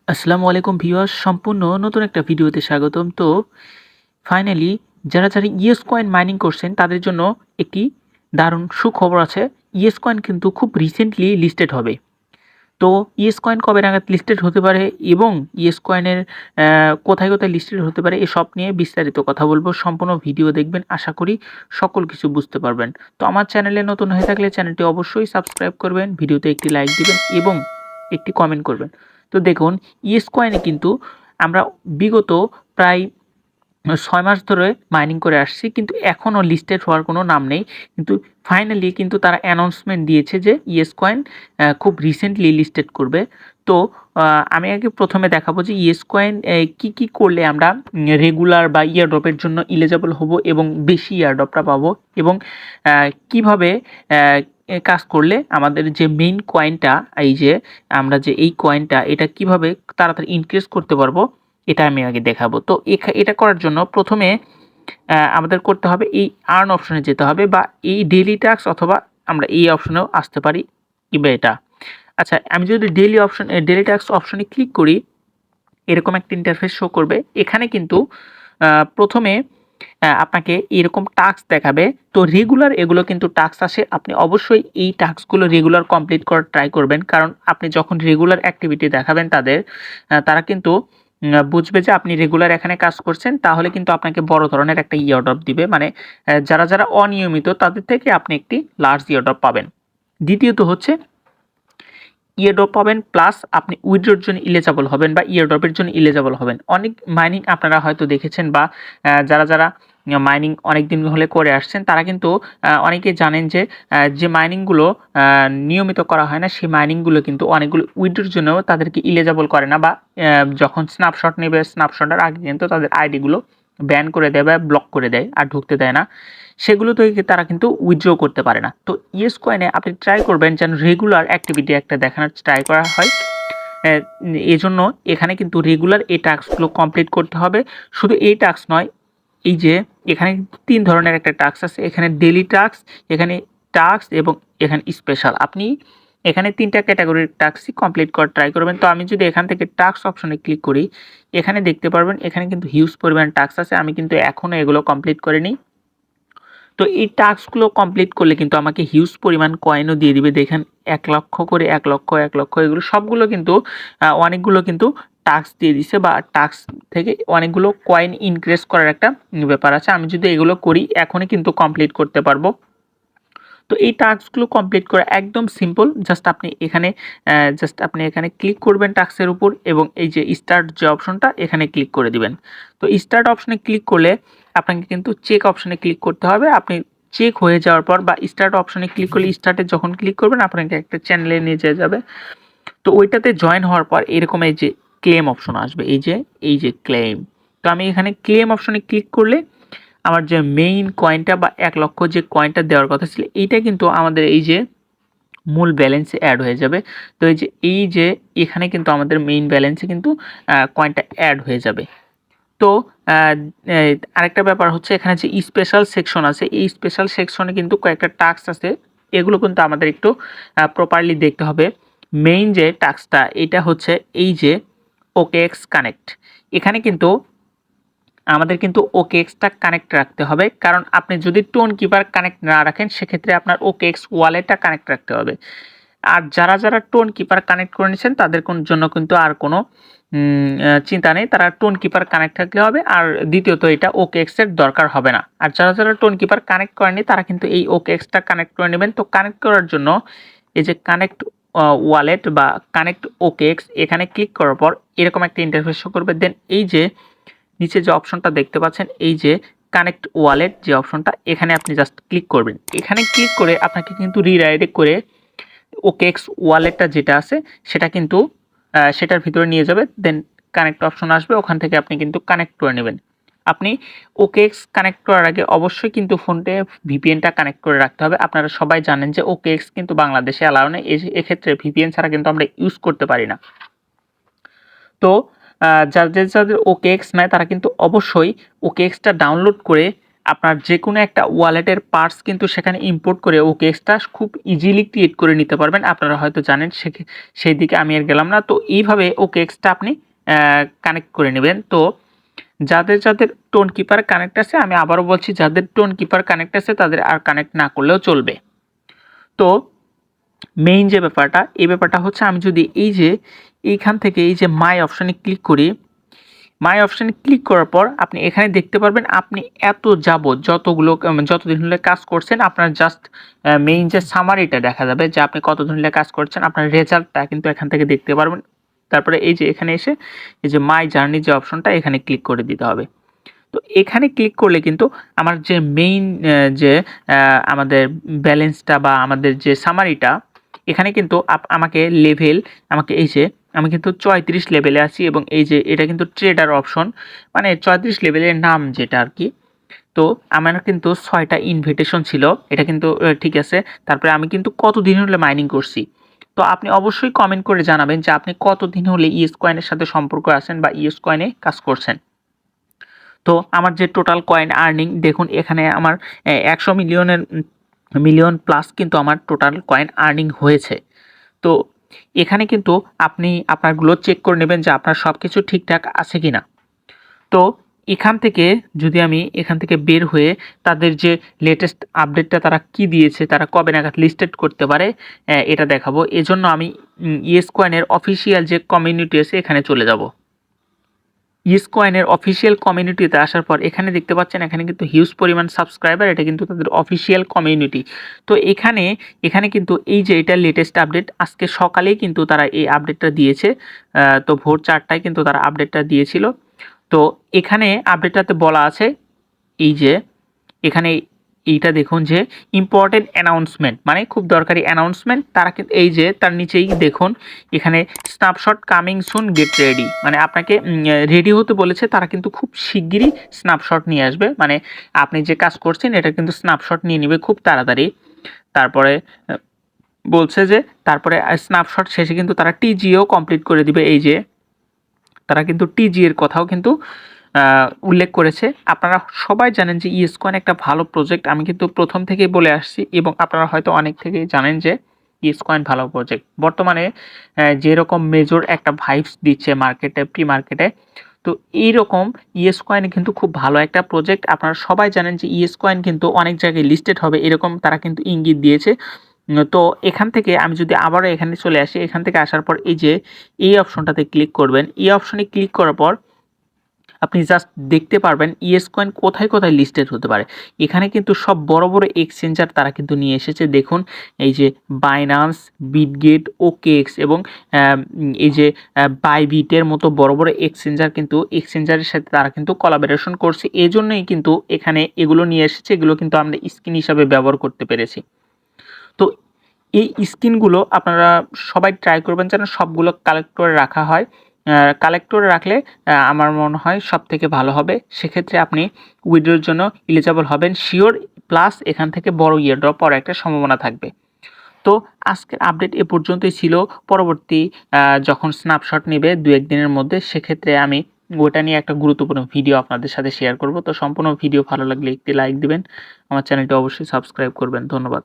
আসসালামু আলাইকুম ভিউয়ার্স, সম্পূর্ণ নতুন একটা ভিডিওতে স্বাগতম। তো ফাইনালি যারা ইয়েস কয়েন মাইনিং করছেন তাদের জন্য একটি দারুণ সুখবর আছে। ইয়েস কয়েন কিন্তু খুব রিসেন্টলি লিস্টেড হবে। তো ইয়েস কয়েন কবে নাগাদ লিস্টেড হতে পারে এবং ইয়েস কয়েনের কোথায় কোথায় লিস্টেড হতে পারে এসব নিয়ে বিস্তারিত কথা বলবো। সম্পূর্ণ ভিডিও দেখবেন, আশা করি সকল কিছু বুঝতে পারবেন। তো আমার চ্যানেলে নতুন হয়ে থাকলে চ্যানেলটি অবশ্যই সাবস্ক্রাইব করবেন, ভিডিওতে একটি লাইক দিবেন এবং একটি কমেন্ট করবেন। তো দেখুন, ইয়েস কয়েনে কিন্তু আমরা বিগত প্রায় ৬ মাস ধরে মাইনিং করে আসছি, কিন্তু এখনও লিস্টেড হওয়ার কোনো নাম নেই। কিন্তু ফাইনালি কিন্তু তারা অ্যানাউন্সমেন্ট দিয়েছে যে ইয়েস কয়েন খুব রিসেন্টলি লিস্টেড করবে। তো আমি আগে প্রথমে দেখাবো যে ইয়েস কয়েন কী করলে আমরা রেগুলার বা ইয়ারড্রপের জন্য এলিজিবল হব এবং বেশি ইয়ারড্রপটা পাবো, এবং কিভাবে কাজ করলে আমাদের যে মেইন কয়েনটা, এই যে আমরা যে এই কয়েনটা এটা কিভাবে তাড়াতাড়ি ইনক্রিজ করতে পারবো, এটা আমি আগে দেখাবো। তো এটা করার জন্য প্রথমে আমাদের করতে হবে এই আর্ন অপশনে যেতে হবে, বা এই ডেইলি টাস্ক, অথবা আমরা এই অপশনেও আসতে পারি, কিংবা এটা। আচ্ছা, আমি যদি ডেইলি টাস্ক অপশনে ক্লিক করি, এরকম একটা ইন্টারফেস শো করবে। এখানে কিন্তু প্রথমে আপনাকে এরকম টাস্ক দেখাবে। তো রেগুলার এগুলো কিন্তু টাস্ক আসে, আপনি অবশ্যই এই টাস্কগুলো রেগুলার কমপ্লিট করার ট্রাই করবেন, কারণ আপনি যখন রেগুলার অ্যাক্টিভিটি দেখাবেন তারা কিন্তু বুঝবে যে আপনি রেগুলার এখানে কাজ করছেন, তাহলে কিন্তু আপনাকে বড় ধরনের একটা ইয়ারড্রপ দিবে। মানে যারা অনিয়মিত তাদের থেকে আপনি একটি লার্জ ইয়ারড্রপ পাবেন। দ্বিতীয়ত হচ্ছে ইয়ারড্রপ পাবেন, প্লাস আপনি উইথড্রোর জন্য ইলিজিবল হবেন বা ইয়ারড্রপের জন্য ইলিজিবল হবেন। অনেক মাইনিং আপনারা হয়তো দেখেছেন, বা যারা মাইনিং অনেক দিন হলে করে আসছেন তারা কিন্তু অনেকেই জানেন যে যে মাইনিংগুলো নিয়মিত করা হয় না, সেই মাইনিংগুলো কিন্তু অনেকগুলো উইথড্রোর জন্য তাদেরকে ইলিজিবল করে না, বা যখন স্ন্যাপশট নেবে স্ন্যাপশটের আগে কিন্তু তাদের আইডিগুলো ব্যান করে দেয় বা ব্লক করে দেয়, আর ঢুকতে দেয় না। সেগুলো থেকে তারা কিন্তু উইথড্র করতে পারে না। তো ইয়েস কয়েনে আপনি ট্রাই করবেন যেন রেগুলার অ্যাক্টিভিটি একটা দেখানোর ট্রাই করা হয়। এজন্য এখানে কিন্তু রেগুলার এই টাস্কগুলো কমপ্লিট করতে হবে। শুধু এই টাস্ক নয়, এই যে এখানে ৩ ধরনের একটা টাস্ক আছে। এখানে ডেইলি টাস্ক, এখানে টাস্ক এবং এখানে স্পেশাল। আপনি এখানে ৩টা ক্যাটাগরির টাস্কই কমপ্লিট করার ট্রাই করবেন। তো আমি যদি এখান থেকে টাস্ক অপশনে ক্লিক করি, এখানে দেখতে পারবেন এখানে কিন্তু হিউজ পরিমাণ টাস্ক আছে। আমি কিন্তু এখনও এগুলো কমপ্লিট করিনি। তো এই টাস্কগুলো কমপ্লিট করলে কিন্তু আমাকে হিউজ পরিমাণ কয়েনও দিয়ে দিবে। দেখেন ১,০০,০০০ করে ১,০০,০০০, ১,০০,০০০ এগুলো সবগুলো কিন্তু অনেকগুলো কিন্তু টাস্ক দিয়ে দিছে, বা টাস্ক থেকে অনেকগুলো কয়েন ইনক্রিজ করার একটা ব্যাপার আছে। আমি যদি এগুলো করি এখনই কিন্তু কমপ্লিট করতে পারবো। তো এই টাস্কগুলো কমপ্লিট করা একদম সিম্পল। জাস্ট আপনি এখানে ক্লিক করবেন টাস্কের উপর, এবং এই যে স্টার্ট যে অপশনটা এখানে ক্লিক করে দিবেন। তো স্টার্ট অপশনে ক্লিক করলে আপনাকে কিন্তু চেক অপশনে ক্লিক করতে হবে। আপনি চেক হয়ে যাওয়ার পর বা স্টার্ট অপশনে ক্লিক করলে, স্টার্টে যখন ক্লিক করবেন আপনাকে একটা চ্যানেলে নিয়ে যাবে। তো ওইটাতে জয়েন হওয়ার পর এরকম এই যে ক্লেম অপশন আসবে, এই যে ক্লেম। তো আমি এখানে ক্লেম অপশনে ক্লিক করলে আমার যে মেইন কয়েনটা বা ১,০০,০০০ যে কয়েনটা দেওয়ার কথা ছিল, এইটা কিন্তু আমাদের এই যে মূল ব্যালেন্সে অ্যাড হয়ে যাবে। তো এই যে এখানে কিন্তু আমাদের মেইন ব্যালেন্সে কিন্তু কয়েনটা অ্যাড হয়ে যাবে। তো আরেকটা ব্যাপার হচ্ছে, এখানে যে স্পেশাল সেকশন আছে, এই স্পেশাল সেকশনে কিন্তু কয়েকটা টাস্ক আছে। এগুলো কিন্তু আমাদের একটু প্রপারলি দেখতে হবে। মেইন যে টাস্কটা এটা হচ্ছে এই যে OKX কানেক্ট। এখানে কিন্তু আমাদের কিন্তু OKX-টা কানেক্ট রাখতে হবে, কারণ আপনি যদি টোন কিপার কানেক্ট না রাখেন সেক্ষেত্রে আপনার OKX ওয়ালেটটা কানেক্ট রাখতে হবে। আর যারা টোন কিপার কানেক্ট করে নিয়েছেন তাদের জন্য কিন্তু আর কোনো চিন্তা নেই, তারা টোন কিপার কানেক্ট থাকলে হবে। আর দ্বিতীয়ত এটা OKX-এর দরকার হবে না। আর যারা টোন কিপার কানেক্ট করেনি তারা কিন্তু এই OKX-টা কানেক্ট করে নেবেন। তো কানেক্ট করার জন্য এই যে কানেক্ট ওয়ালেট বা কানেক্ট OKX, এখানে ক্লিক করার পর এরকম একটা ইন্টারফেস শো করবে। দেন এই যে নিচে যে অপশনটা দেখতে পাচ্ছেন, এই যে কানেক্ট ওয়ালেট যে অপশনটা, এখানে আপনি জাস্ট ক্লিক করবেন। এখানে ক্লিক করে আপনাকে কিন্তু রিডাইরেক্ট করে OKX ওয়ালেটটা যেটা আছে সেটা কিন্তু সেটার ভিতরে নিয়ে যাবে। দেন কানেক্ট অপশন আসবে, ওখান থেকে আপনি কিন্তু কানেক্ট করে নেবেন। আপনি OKX কানেক্ট করার আগে অবশ্যই কিন্তু ফোনটে VPN-টা কানেক্ট করে রাখতে হবে। আপনারা সবাই জানেন যে OKX কিন্তু বাংলাদেশে অ্যালাউ নেই। এক্ষেত্রে VPN ছাড়া কিন্তু আমরা ইউজ করতে পারি না। তো যাদের OKX নেয় তারা কিন্তু অবশ্যই OKX-টা ডাউনলোড করে আপনার যে কোনো একটা ওয়ালেটের পার্টস কিন্তু সেখানে ইম্পোর্ট করে OKX খুব ইজিলি ক্রিয়েট করে নিতে পারবেন। আপনারা হয়তো জানেন, সেই দিকে আমি আর গেলাম না। তো এইভাবে OKX আপনি কানেক্ট করে নেবেন। তো যাদের টোন কিপার কানেক্ট আছে, আমি আবারও বলছি, যাদের টোন কিপার কানেক্ট আছে তাদের আর কানেক্ট না করলেও চলবে। তো মেইন যে ব্যাপারটা, এই ব্যাপারটা হচ্ছে, আমি যদি এইখান থেকে এই যে মাই অপশানে ক্লিক করি, মাই অপশানে ক্লিক করার পর আপনি এখানে দেখতে পারবেন আপনি যতদিন হলে কাজ করছেন, আপনার জাস্ট মেইন যে সামারিটা দেখা যাবে যে আপনি কতদিন হলে কাজ করছেন, আপনার রেজাল্টটা কিন্তু এখান থেকে দেখতে পারবেন। তারপরে এই যে এখানে এসে এই যে মাই জার্নি যে অপশনটা, এখানে ক্লিক করে দিতে হবে। তো এখানে ক্লিক করলে কিন্তু আমার যে মেইন যে আমাদের ব্যালেন্সটা বা আমাদের যে সামারিটা, এখানে কিন্তু আমাকে এই যে আমি কিন্তু 34 লেভেলে আছি, এবং এই যে এটা কিন্তু ট্রেডার অপশন, মানে 34 লেভেলের নাম যেটা আর কি। তো আমার কিন্তু 6টা ইনভিটেশন ছিল, এটা কিন্তু ঠিক আছে। তারপরে আমি কিন্তু কতদিন হলে মাইনিং করছি। তো আপনি অবশ্যই কমেন্ট করে জানাবেন যে আপনি কতদিন হলে ইএস কয়েনের সাথে সম্পর্ক আছেন বা ইএস কয়েনে কাজ করছেন। তো আমার যে টোটাল কয়েন আর্নিং দেখুন, এখানে আমার 100 মিলিয়ন প্লাস কিন্তু আমার টোটাল কয়েন আর্নিং হয়েছে। তো এখানে কিন্তু আপনি আপনারগুলো চেক করে নেবেন যে আপনার সব কিছু ঠিকঠাক আছে কি না। তো এখান থেকে যদি আমি এখান থেকে বের হয়ে তাদের যে লেটেস্ট আপডেটটা তারা কি দিয়েছে, তারা কবে নাগাদ লিস্টেড করতে পারে, এটা দেখাবো। এজন্য আমি ইএস কয়েনের অফিসিয়াল যে কমিউনিটি আছে এখানে চলে যাব। ইএস কয়েনের অফিসিয়াল কমিউনিটিতে আসার পর এখানে দেখতে পাচ্ছেন, এখানে কিন্তু হিউজ পরিমাণ সাবস্ক্রাইবার, এটা কিন্তু তাদের অফিসিয়াল কমিউনিটি। তো এখানে কিন্তু এই যে এটা লেটেস্ট আপডেট, আজকে সকালেই কিন্তু তারা এই আপডেটটা দিয়েছে। তো ভোর 4টায় কিন্তু তারা আপডেটটা দিয়েছিল। তো এখানে আপডেটটাতে বলা আছে, এই যে এখানে এইটা দেখুন যে ইম্পর্টেন্ট অ্যানাউন্সমেন্ট, মানে খুব দরকারি অ্যানাউন্সমেন্ট। তারা কিন্তু এই যে তার নিচেই দেখুন এখানে snapshot coming soon, get ready, মানে আপনাকে রেডি হতে বলেছে। তারা কিন্তু খুব শিগগিরই স্ন্যাপশট নিয়ে আসবে, মানে আপনি যে কাজ করছেন এটা কিন্তু স্ন্যাপশট নিয়ে নেবে খুব তাড়াতাড়ি। তারপরে বলছে যে তারপরে স্ন্যাপশট শেষে কিন্তু তারা টিজিও কমপ্লিট করে দিবে। এই যে তারা কিন্তু টিজি এর কথাও কিন্তু উল্লেখ করেছে। আপনারা সবাই জানেন যে ইএস কয়েন একটা ভালো প্রজেক্ট, আমি কিন্তু প্রথম থেকেই বলে আসছি, এবং আপনারা হয়তো অনেক থেকেই জানেন যে ইএস কয়েন ভালো প্রজেক্ট। বর্তমানে যেরকম মেজর একটা ভাইবস দিচ্ছে মার্কেটে, প্রি মার্কেটে, তো এইরকম ইএস কয়েন কিন্তু খুব ভালো একটা প্রজেক্ট। আপনারা সবাই জানেন যে ইএস কয়েন কিন্তু অনেক জায়গায় লিস্টেড হবে, এরকম তারা কিন্তু ইঙ্গিত দিয়েছে। তো এখান থেকে আমি যদি আবারও এখানে চলে আসি, এখান থেকে আসার পর এই যে এই অপশনটাতে ক্লিক করবেন। এই অপশনে ক্লিক করার পর আপনি জাস্ট দেখতে পারবেন ইএস কয়েন কোথায় কোথায় লিস্টেড হতে পারে। এখানে কিন্তু সব বড় বড় এক্সচেঞ্জার তারা কিন্তু নিয়ে এসেছে। দেখুন এই যে বাইনান্স, বিটগেট, OKX এবং এই যে বাইবিটের মতো বড় বড় এক্সচেঞ্জার, কিন্তু এক্সচেঞ্জারের সাথে তারা কিন্তু কোলাবোরেশন করছে। এজন্যই কিন্তু এখানে এগুলো নিয়ে এসেছে, এগুলো কিন্তু আমরা স্কিন হিসাবে ব্যবহার করতে পেরেছি। তো এই স্কিনগুলো আপনারা সবাই ট্রাই করবেন যেন সবগুলো কালেক্ট করে রাখা হয়। কালেক্ট করে রাখলে আমার মনে হয় সবথেকে ভালো হবে। সেক্ষেত্রে আপনি উইথড্রর জন্য এলিজিবল হবেন শিওর, প্লাস এখান থেকে বড় ইয়ারড্রপ পাওয়ার একটা সম্ভাবনা থাকবে। তো আজকের আপডেট এ পর্যন্তই ছিল। পরবর্তী যখন স্ন্যাপশট নেবে 2-1 দিনের মধ্যে, সেক্ষেত্রে আমি ওটা নিয়ে একটা গুরুত্বপূর্ণ ভিডিও আপনাদের সাথে শেয়ার করব। তো সম্পূর্ণ ভিডিও ভালো লাগলে একটি লাইক দিবেন, আমার চ্যানেলটি অবশ্যই সাবস্ক্রাইব করবেন। ধন্যবাদ।